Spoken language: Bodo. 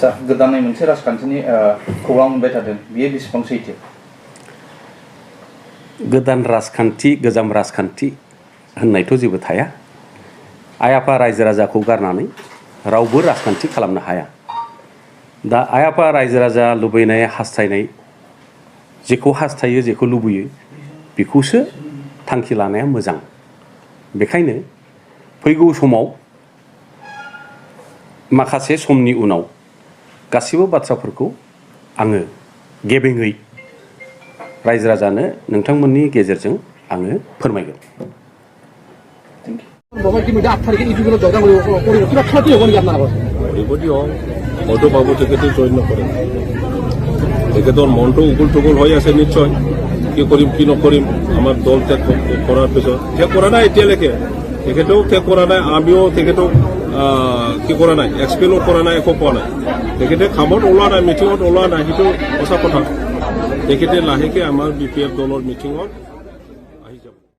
आच्छा गोदानै मोनसे राजखान्थिनि खौरां मोनबाय थादों बियो बेसेबां सैथो गोदान राजखान्थि गोजाम राजखान्थि होननायथ' जेबो थाया आइ आफा रायजो राजाखौ गारनानै रावबो राजखान्थि खालामनो हाया दा आइ आफा रायजो राजा लुबैनाय हास्थायनाय जेखौ हास्थायो जेखौ लुबैयो बेखौसो थांखि लानाया मोजां बेखायनो फैगौ समाव माखासे समनि उनाव गासिबो बाथ्राफोरखौ आङो गेबेङै रायजो राजानो नोंथांमोननि गेजेरजों आङो फोरमायगोन মনটো উগুল টুগুল হৈ আছে নিশ্চয় কি কৰিম কি নকৰিম আমাৰ দল ত্যাগ কৰাৰ পিছত ত্যাগ কৰা নাই এতিয়ালৈকে তেখেতেও ত্যাগ কৰা নাই আমিও তেখেতক কি কৰা নাই এক্সপ্লেইনো কৰা নাই একো পোৱা নাই তেখেতে খামত ওলোৱা নাই মিটিঙত ওলোৱা নাই সেইটো সঁচা কথা তেখেতে লাহেকৈ আমাৰ BPF দলৰ মিটিঙত